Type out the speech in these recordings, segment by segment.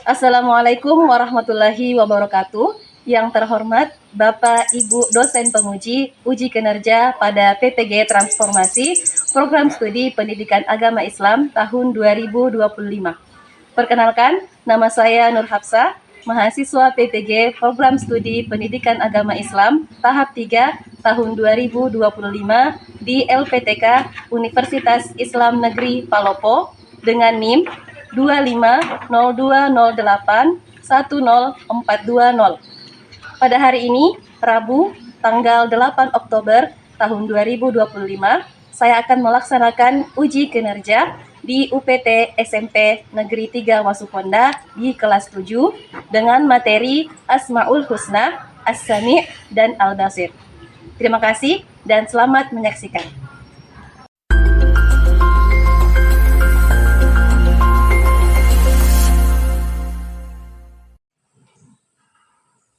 Assalamualaikum warahmatullahi wabarakatuh. Yang terhormat Bapak Ibu dosen penguji uji kinerja pada PPG Transformasi Program Studi Pendidikan Agama Islam tahun 2025. Perkenalkan, nama saya Nur Hafsah, mahasiswa PPG Program Studi Pendidikan Agama Islam tahap 3 tahun 2025 di LPTK Universitas Islam Negeri Palopo dengan NIM 250208104220. Pada hari ini, Rabu, tanggal 8 Oktober tahun 2025, saya akan melaksanakan uji kinerja di UPT SMP Negeri 3 Wasuponda di kelas 7 dengan materi Asmaul Husna, As-Sami' dan Al-Basir. Terima kasih dan selamat menyaksikan.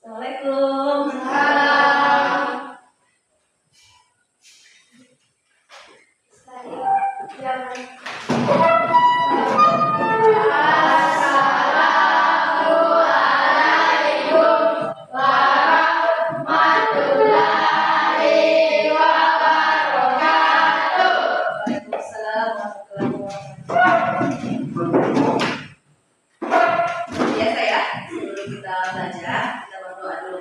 Assalamualaikum. Biasa ya, sebelum kita belajar, kita berdoa dulu.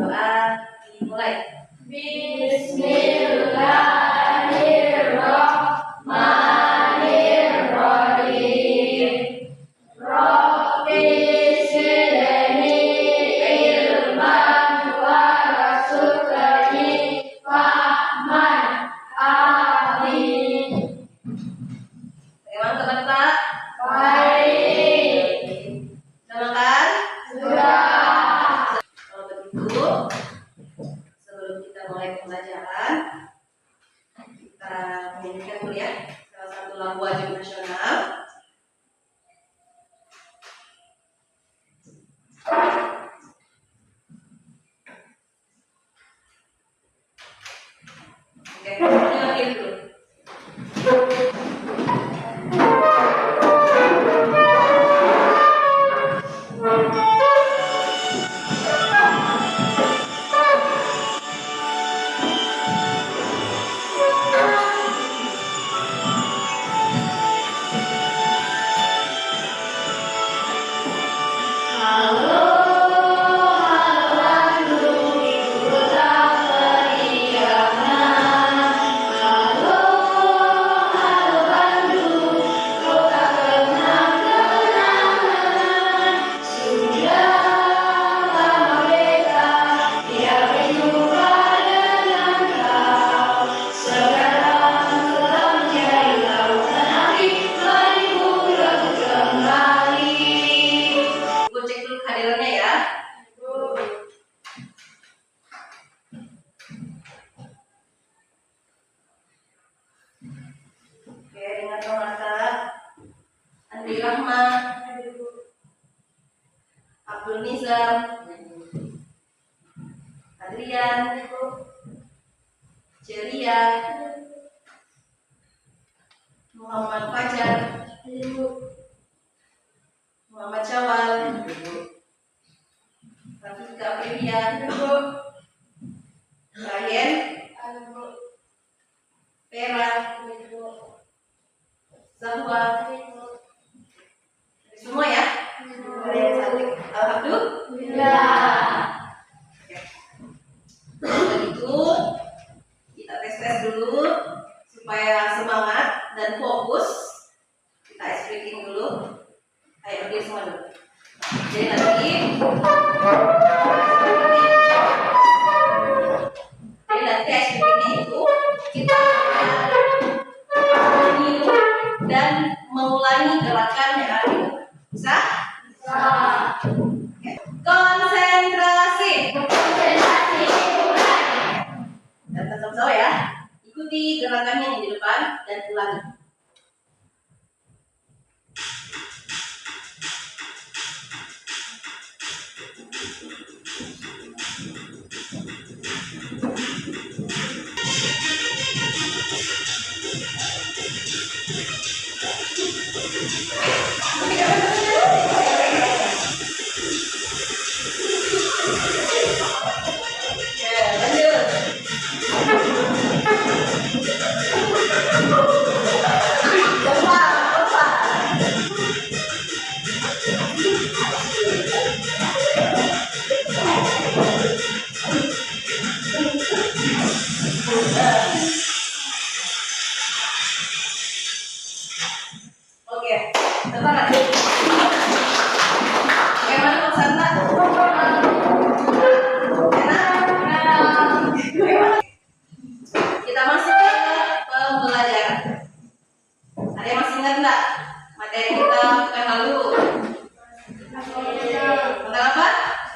Doa dimulai. Bismillahirrahmanirrahim. Rabbi zidni ilman warzuqni fahman. Amin. Bagaimana teman-teman? Baik. Sudah makan? Sudah. Kalau begitu, sebelum kita mulai pembelajaran, kita menyanyikan dulu ya salah satu lagu wajib nasional. Oke, semuanya lagi dulu. Andi Rahman, Abdul Nizam, Adrian, Celia, Muhammad Fajar, Muhammad Syawal, Rafika Febian, Ryan, Vera, Zahwa. Semua ya? Ada yang cantik. Alhamdulillah. Begitu kita tes dulu supaya semangat dan fokus. Kita ice breaking dulu. Ayo berdiri semua dulu. Jadi nanti ice breakingnya itu kita minum dan mengulangi gerakan yang ada. Bisa? Bisa. Oke. Konsentrasi. Dan tetap sama ya. Ikuti gerakannya yang di depan dan ulangi. Oke. kita masuk ke pembelajaran. Ada yang masih ingat nggak materi kita pekan lalu? Tentang apa?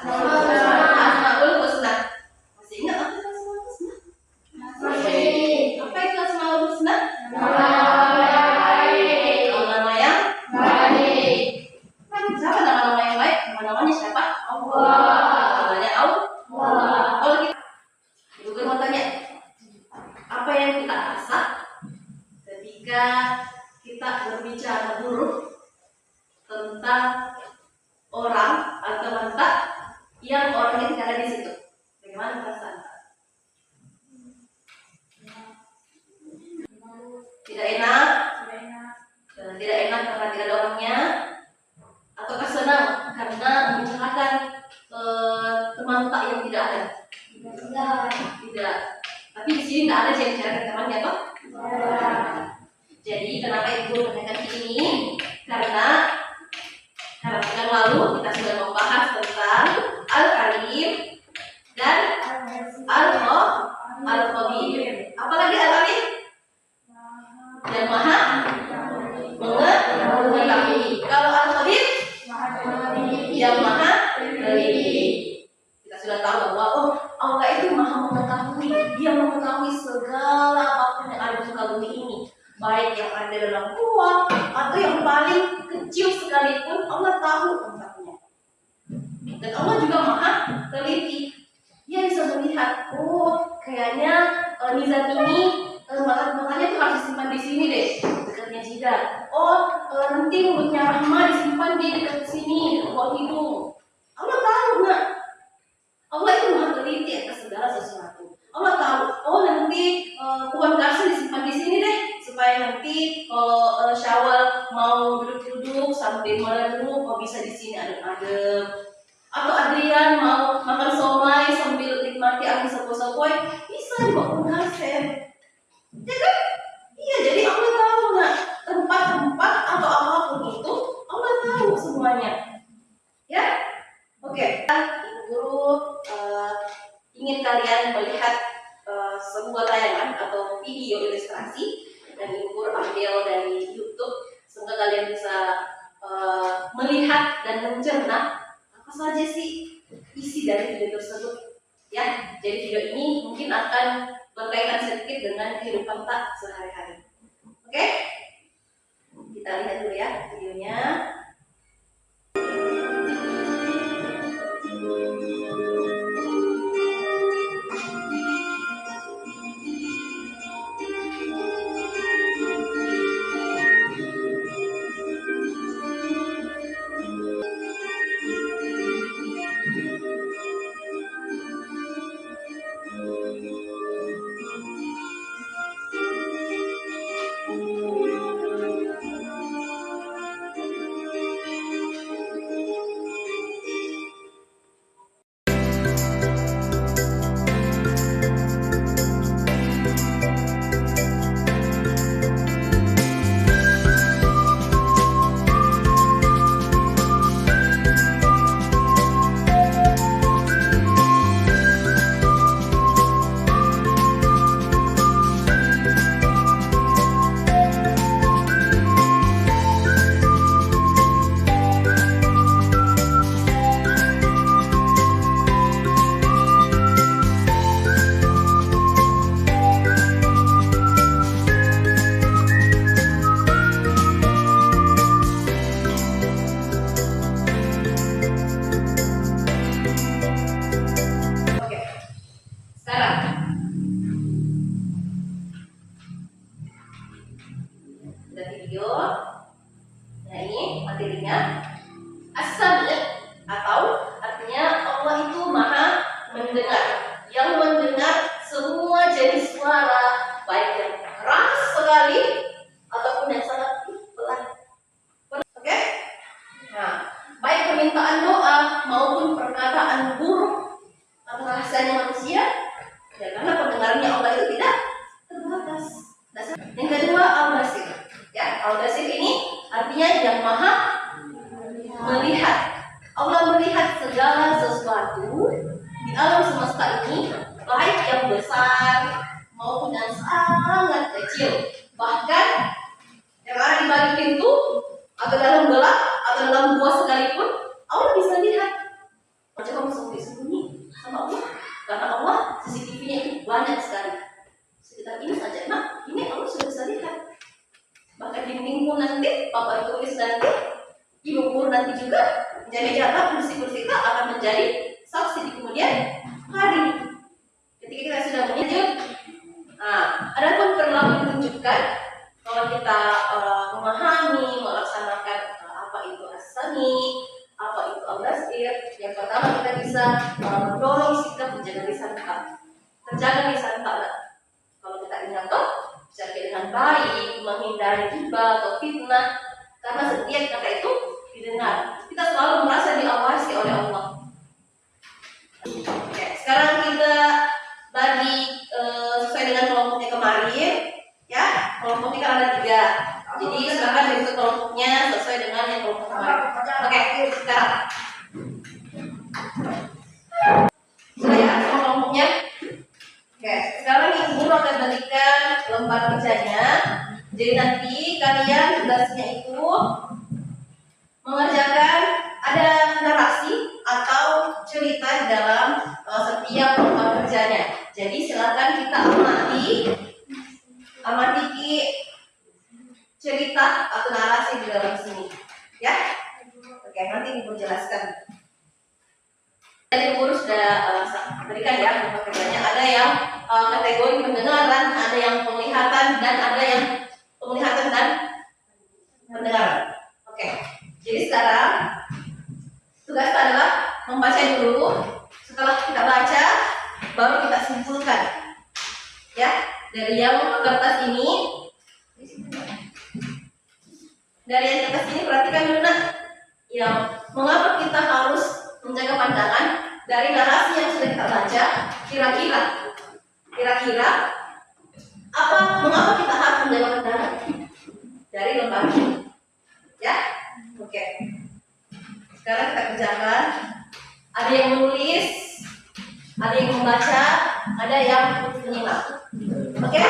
Asmaul Husna. Masih ingat apa itu Asmaul Husna? Apa itu Asmaul Husna? Nama yang baik. Siapa nama-nama yang baik? Nama-namanya siapa? Allah. Namanya Allah. Kalau kita juga mau tanya, apa yang kita rasa ketika kita berbicara buruk tentang orang atau wanita yang orangnya tidak ada di situ? Bagaimana perasaan? Tidak enak? Tidak enak karena tidak ada orangnya? Ataukah senang karena membicarakan teman tak yang tidak ada? Tidak. Tapi di sini tidak ada yang bicarakan temannya, toh? Jadi kenapa ibu menanyakan ini? Karena yang lalu kita sudah membahas tentang Al-Karim dan Al-Khabir. Apalagi Al-Karim? Yang Maha Mengetahui. Kalau Al-Khabir? Yang Maha Teliti. Kita sudah tahu bahwa Allah itu Maha Mengetahui. Dia mengetahui segala apapun yang ada di muka bumi ini, baik yang ada dalam gua atau yang paling kecil sekalipun, Allah tahu tempatnya. Dan Allah juga Maha Teliti. Dia bisa melihat, kayaknya nizam ini makanya tuh harus disimpan di sini deh, dekatnya jidat. Nanti mulutnya Rahma disimpan di dekat sini, dekat bawah hidung. Allah tahu nggak? Allah itu Maha Teliti atas segala sesuatu. Allah tahu, nanti pohon kasih disimpan di sini deh, supaya nanti kalau Syawal mau duduk-duduk sambil merenung, bisa di sini adem-adem. Atau Adrian mau makan somai sambil nikmati angin sepoi-sepoi, bisa di pohon kasih. Ya kan? Iya, jadi Allah tahu nggak tempat-tempat atau apapun itu, Allah tahu semuanya. Ya, oke. Ibu guru ingin kalian melihat sebuah tayangan atau video ilustrasi, dan ibu guru ambil dari YouTube. Semoga kalian bisa melihat dan mencerna apa saja sih isi dari video tersebut. Ya, jadi video ini mungkin akan berkaitan sedikit dengan kehidupan tak sehari-hari. Oke? Kita lihat dulu ya videonya. materinya. As-sami' atau artinya Allah itu maha mendengar, yang mendengar semua jenis suara, baik yang keras sekali ataupun yang sangat pelan. Oke? Nah, baik permintaan doa maupun perkataan buruk atau rahasianya manusia, ya karena pendengarannya Allah itu tidak terbatas. Yang kedua, al-basir. Ya, al-basir kecil. Bahkan yang ada di balik pintu atau dalam gelap atau dalam gua sekalipun, Allah bisa lihat. Macam kamu sembunyi sama Allah, karena Allah CCTV-nya itu banyak sekali. Sekitar ini saja, nah ini Allah sudah bisa lihat. Bahkan dinding pun nanti, papan tulis nanti, ibu pun nanti juga menjadi jarak, kursi-kursi kita akan menjadi saksi di kemudian hari. Ketika kita sudah menyujud, nah, ada pun perilaku menunjukkan kalau kita memahami, melaksanakan apa itu as-sami, apa itu al-basir. Yang pertama kita bisa mendorong sikap menjaga lisan kita, terjaga lisan kita. Kalau kita ingat bisa dengan baik, menghindari ghibah atau fitnah, karena setiap kata itu didengar. Kita selalu merasa diawasi oleh Allah. Oke, sekarang kita bagi sesuai dengan kelompoknya kemarin, ya. Kelompoknya kan ada 3. Jadi silakan bentuk kelompoknya sesuai dengan yang kelompok kemarin. Oke, sekarang sudah ya semua kelompoknya. Oke, sekarang ibu akan berikan lembar kerjanya. Jadi nanti kalian tugasnya itu mengerjakan ada narasi atau cerita di dalam setiap lembar kerjanya. Jadi silakan kita amati cerita atau narasi di dalam sini, ya. Oke, nanti ibu jelaskan. Tadi guru sudah berikan ya lembar kerjanya. Ada yang kategori pendengaran, ada yang penglihatan, dan ada yang penglihatan dan pendengaran. Oke. Jadi sekarang tugas kita adalah membaca dulu. Setelah kita baca, baru kita simpulkan. Ya, dari yang kertas ini, perhatikan dulu nak. Yang mengapa kita harus menjaga pandangan dari narasi yang sudah kita baca? Kira-kira mengapa kita harus menjaga pandangan dari lembar ini? Ya. Oke. Sekarang kita kerjakan. Ada yang menulis, ada yang membaca, ada yang menyimak. Oke?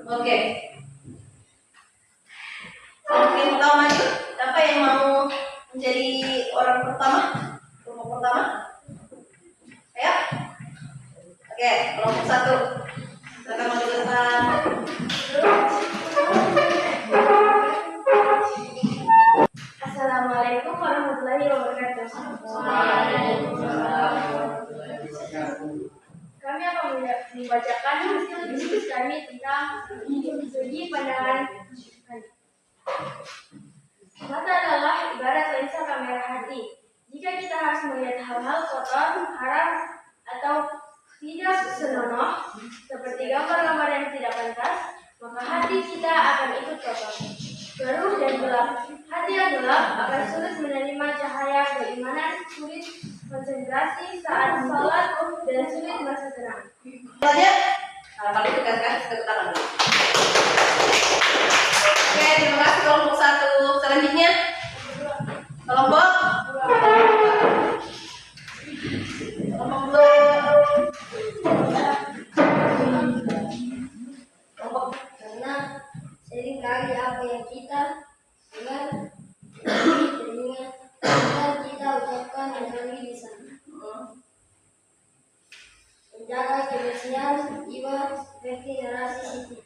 Oke. Mungkin tahu maju. Siapa yang mau menjadi orang pertama? Kelompok pertama? Ayo. Oke, kelompok 1. Silakan maju ke depan. Assalamualaikum warahmatullahi wabarakatuh. Kami akan membacakan hasil diskusi kami tentang segi pandangan. Mata adalah ibarat lensa kamera hati. Jika kita harus melihat hal-hal kotor, haram, atau tidak senonoh, seperti gambar-gambar yang tidak pantas, maka hati kita akan ikut kotor, keruh dan gelap. Hati yang gelap akan sulit menerima cahaya keimanan, sulit konsentrasi saat sholat, dan sulit merasa tenang. Selanjutnya, kalau itu kan tepuk tangan dulu. Oke, terima kasih kelompok 1. Selanjutnya, kelompok 2. Karena seringkali apa yang kita dengar telinga dan kita ucapkan dengan lisan. Menjaga kebersihan jiwa seperti narasi sisi.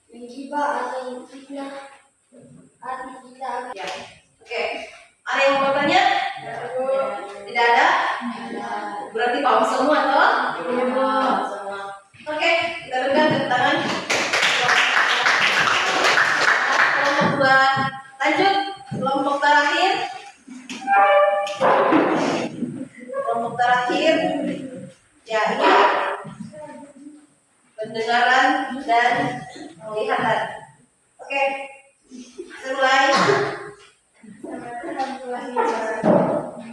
Menggibah atau memfitnah hati kita akan. Ya, oke. Ada yang mau bertanya? Tidak ada? Berarti paham semua toh? Paham semua. Oke, kita berikan tepuk tangan. Kelompok 2. Lanjut, kelompok terakhir. Kelompok terakhir. Ya, ini pendengaran dan penglihatan. Oke, mulai.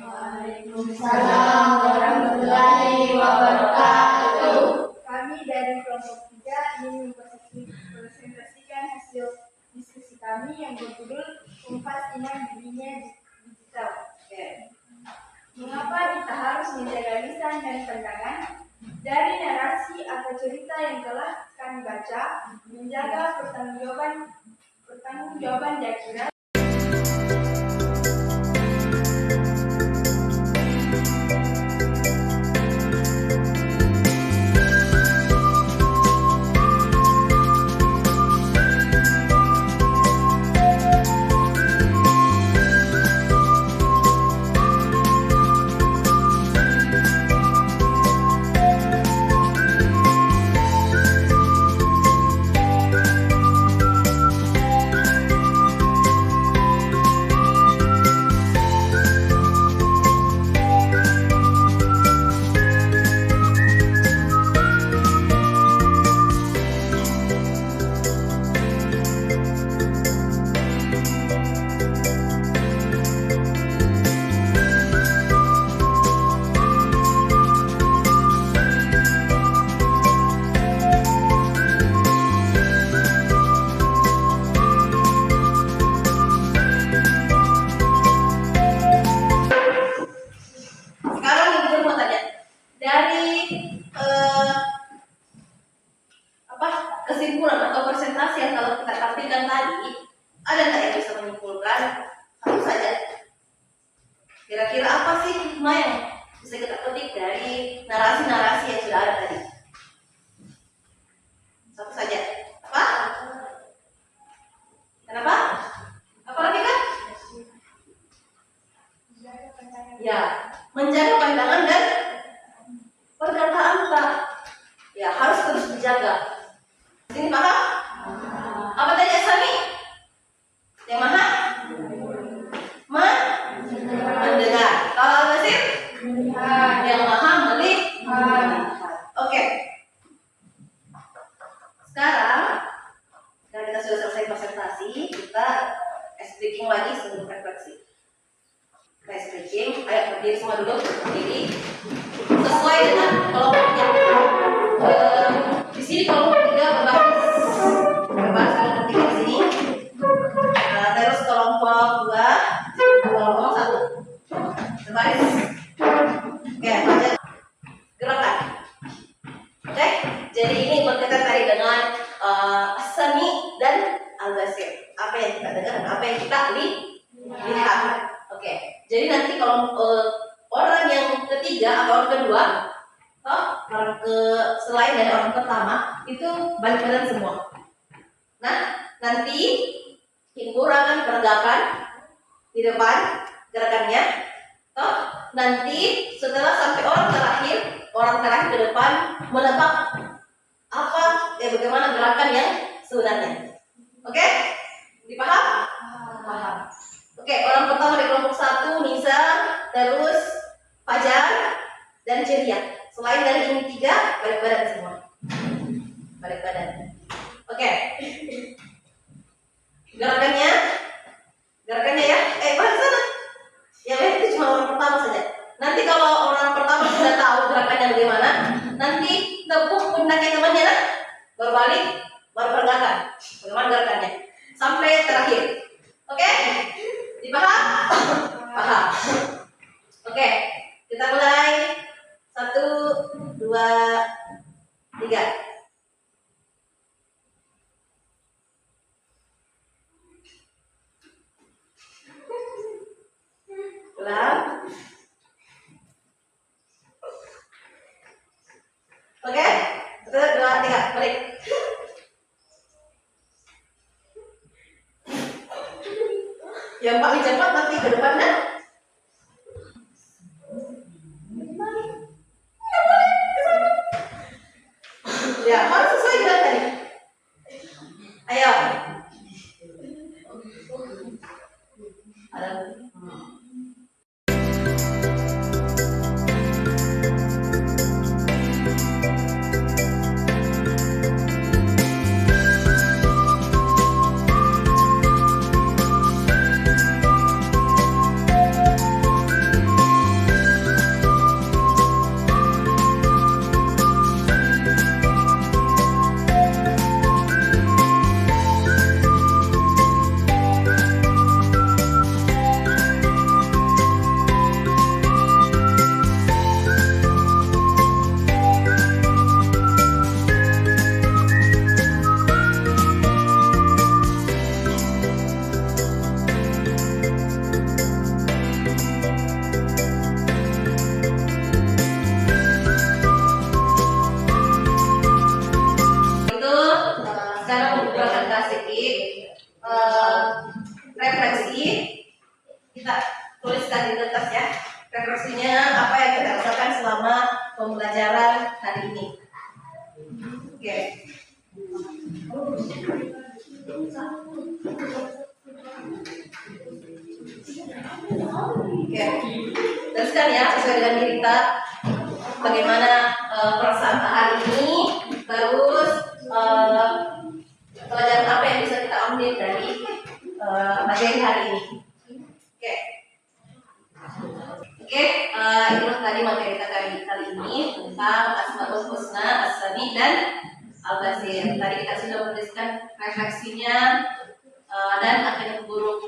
Waalaikumsalam warahmatullahi wabarakatuh. Kami dari kelompok 3 ingin mempresentasikan hasil diskusi kami yang berjudul Kumpas Iman Dunia Digital. Mengapa kita harus menjaga lisan dan pandangan? Dari narasi atau cerita yang telah kami baca, menjaga pertanggungjawaban Jakira. Kesimpulan atau presentasi yang kalau kita tampilkan tadi, ada nggak yang bisa menyimpulkan? Satu saja. Kira-kira apa sih hikmah yang bisa kita petik dari narasi-narasi yang sudah ada tadi? Satu saja. Apa? Kenapa? Apa lagi kan? Ya, menjaga pandangan dan perkataan kita. Ya, harus terus dijaga. Ini paham? Apa tadi Asami? Yang mana? Mendengar. Kalau Al-Basir? Yang maha melihat. Oke. Sekarang karena kita sudah selesai presentasi, kita speaking lagi sebelum refleksi. Kita speaking, ayo berdiri semua dulu, berdiri. Sesuai dengan kelompoknya. Di sini kelompok 3 berbaris kelompok 3 di sini. Terus kelompok 2, kelompok 1 berbaris. Oke, lanjut gerakan. Oke, jadi ini berkaitan tadi dengan Asami dan Al-Basir. Apa yang kita dengar dan apa yang kita lihat. Oke, jadi nanti kalau orang yang ketiga atau orang kedua, orang selain dari orang pertama itu balik badan semua. Nah, nanti Ibu akan peragakan di depan gerakannya. Nanti setelah sampai orang terakhir ke depan menebak apa bagaimana gerakan yang sebenarnya. Oke? Dipaham? Paham. Oke, orang pertama di kelompok 1 Nisa, terus Fajar dan Ceria. Selain dari ini 3, balik badan semua. Balik badan. Oke. Gerakannya ya. Balik sana. Ya, Ulang. Oke, 1, 2, 3, balik. Yang paling cepat nanti ke depannya. Ya, harus sesuai dengan tadi. Ayo. Refleksi kita tuliskan di kertas ya. Refleksinya apa yang kita lakukan selama pembelajaran hari ini. Oke. Oke. Teruskan ya sesuai dengan diri kita bagaimana perasaan hari ini, terus pelajaran apa yang bisa kita ambil dari materi hari ini. Oke, itulah tadi materi kita kali ini tentang Asmaul Husna, As-Sami dan Al-Basir. Tadi kita sudah menuliskan refleksinya dan akan kumpul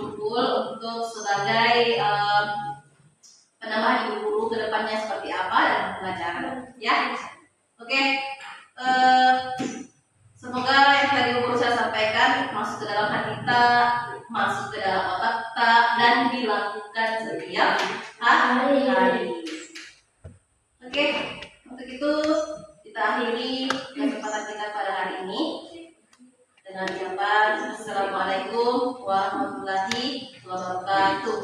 untuk sebagai penambahan ibu guru ke depannya seperti apa dan pembelajaran. Ya, oke. Semoga yang tadi guru saya sampaikan masuk ke dalam hati kita, masuk ke dalam otak kita, dan dilakukan setiap hari. Oke, untuk itu kita akhiri kesempatan kita pada hari ini dengan ucapan Assalamualaikum warahmatullahi wabarakatuh.